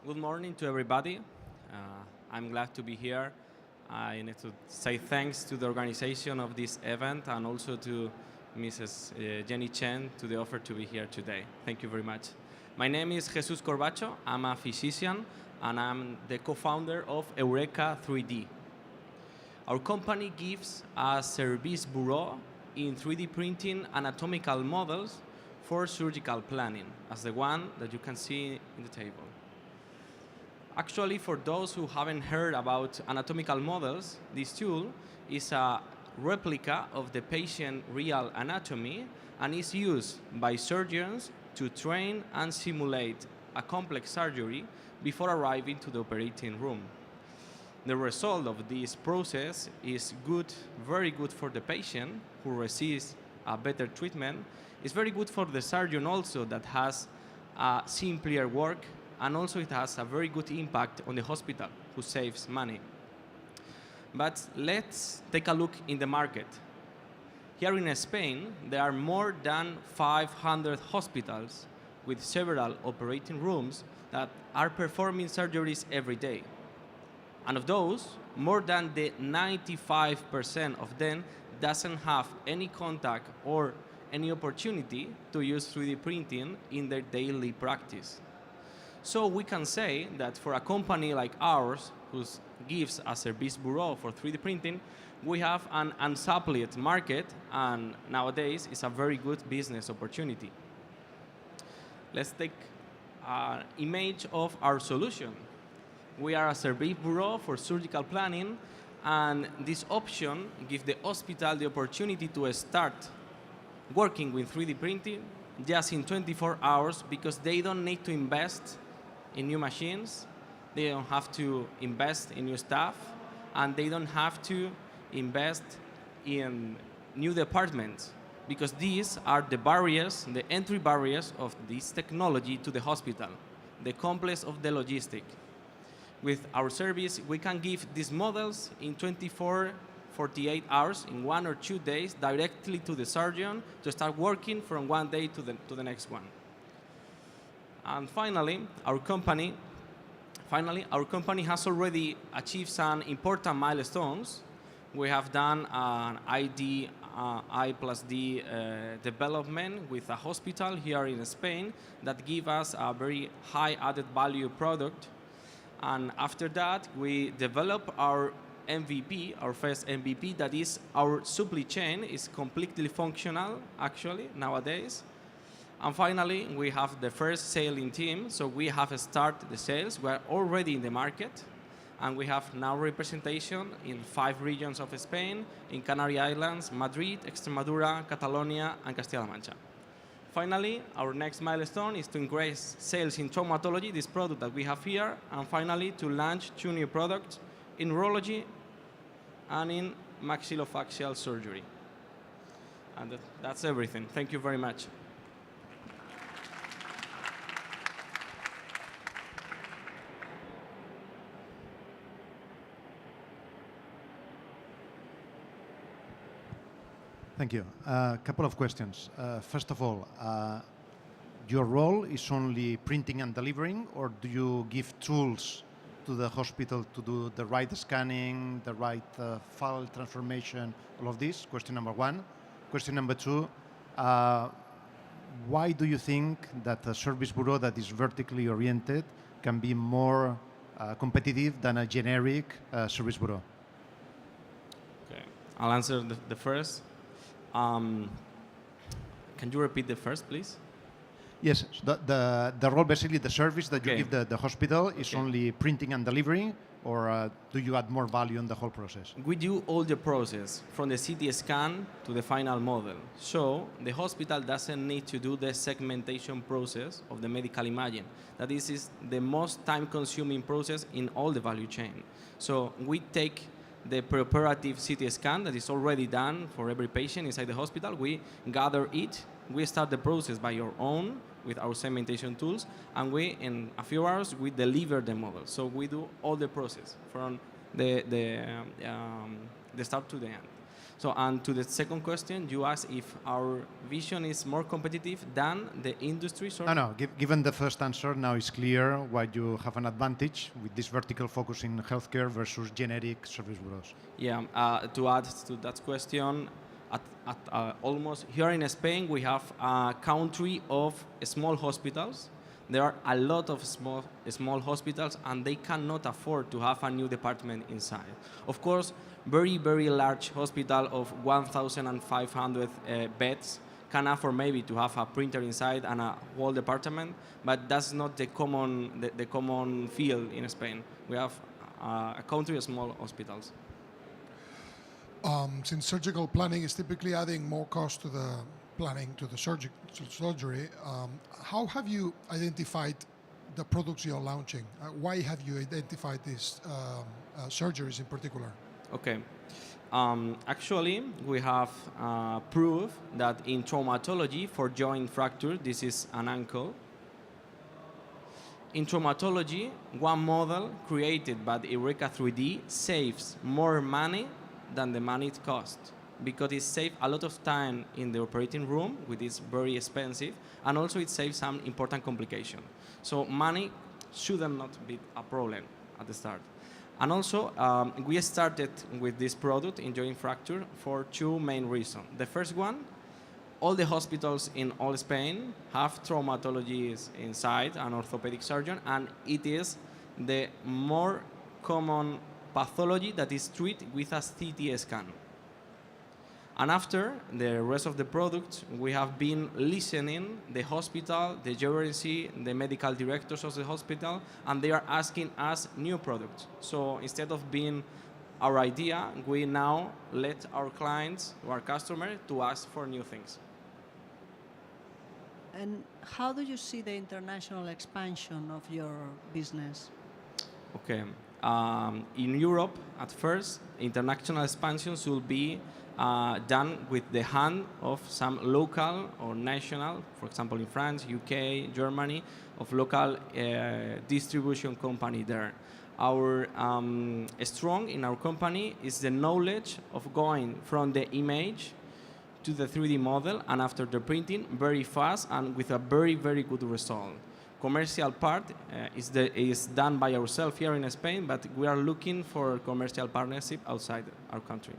Good morning to everybody. Uh, I'm glad to be here. I need to say thanks to the organization of this event and also to Mrs. Jenny Chen to the offer to be here today. Thank you very much. My name is Jesus Corbacho. I'm a physician and I'm the co-founder of Eureqa 3D. Our company gives a service bureau in 3D printing anatomical models for surgical planning, as the one that you can see in the table. Actually, for those who haven't heard about anatomical models, this tool is a replica of the patient real anatomy and is used by surgeons to train and simulate a complex surgery before arriving to the operating room. The result of this process is good, very good for the patient who receives a better treatment. It's very good for the surgeon also that has simpler work, and also it has a very good impact on the hospital who saves money. But let's take a look in the market. Here in Spain, there are more than 500 hospitals with several operating rooms that are performing surgeries every day. And of those, more than the 95% of them doesn't have any contact or any opportunity to use 3D printing in their daily practice. So we can say that for a company like ours, who gives a service bureau for 3D printing, we have an unsupplied market, and nowadays it's a very good business opportunity. Let's take an image of our solution. We are a service bureau for surgical planning, and this option gives the hospital the opportunity to start working with 3D printing just in 24 hours because they don't need to invest in new machines, they don't have to invest in new staff, and they don't have to invest in new departments because these are the barriers, the entry barriers of this technology to the hospital, the complex of the logistic. With our service, we can give these models in 24, 48 hours, in 1 or 2 days, directly to the surgeon to start working from one day to the next one. And finally, our company has already achieved some important milestones. We have done an I+D development with a hospital here in Spain that give us a very high added value product. And after that, we develop our MVP, our first MVP, that is our supply chain is completely functional, actually, nowadays. And finally, we have the first selling team, so we have started the sales. We are already in the market, and we have now representation in 5 regions of Spain, in Canary Islands, Madrid, Extremadura, Catalonia, and Castilla-La Mancha. Finally, our next milestone is to increase sales in traumatology, this product that we have here, and finally to launch 2 new products in urology and in maxillofacial surgery. And that's everything. Thank you very much. Thank you. A couple of questions. First of all, your role is only printing and delivering, or do you give tools to the hospital to do the right scanning, the right file transformation, all of this? Question number 1. Question number 2, why do you think that a service bureau that is vertically oriented can be more competitive than a generic service bureau? Okay, I'll answer the first. Can you repeat the first, please? Yes, the role, basically the service that you give the hospital is only printing and delivering, or do you add more value in the whole process? We do all the process from the CT scan to the final model. So the hospital doesn't need to do the segmentation process of the medical imaging. That is the most time-consuming process in all the value chain. So we take the preoperative CT scan that is already done for every patient inside the hospital. We gather it. We start the process by our own with our segmentation tools, and we, in a few hours, we deliver the model. So we do all the process from the start to the end. So, and to the second question, you asked if our vision is more competitive than the industry. Sorry? No. Given the first answer, now it's clear why you have an advantage with this vertical focus in healthcare versus generic service bureaus. Yeah, to add to that question, almost here in Spain, we have a country of small hospitals. There are a lot of small hospitals, and they cannot afford to have a new department inside. Of course, very, very large hospital of 1,500 beds can afford maybe to have a printer inside and a whole department, but that's not the common field in Spain. We have a country of small hospitals. Since surgical planning is typically adding more cost to the planning, to the surgery, how have you identified the products you're launching? Why have you identified these surgeries in particular? Okay. Actually, we have proof that in traumatology for joint fracture, this is an ankle. In traumatology, one model created by Eureqa 3D saves more money than the money it costs, because it saves a lot of time in the operating room, which is very expensive, and also it saves some important complication. So money shouldn't not be a problem at the start. And also, we started with this product in joint fracture for two main reasons. The first one, all the hospitals in all Spain have traumatologists inside, an orthopedic surgeon, and it is the more common pathology that is treated with a CT scan. And after the rest of the products, we have been listening the hospital, the emergency, the medical directors of the hospital, and they are asking us new products. So instead of being our idea, we now let our clients, our customers, to ask for new things. And how do you see the international expansion of your business? Okay. In Europe, at first, international expansion should be done with the hand of some local or national, for example, in France, UK, Germany, of local distribution company there. Our strong in our company is the knowledge of going from the image to the 3D model, and after the printing, very fast and with a very, very good result. Commercial part is done by ourselves here in Spain, but we are looking for commercial partnership outside our country.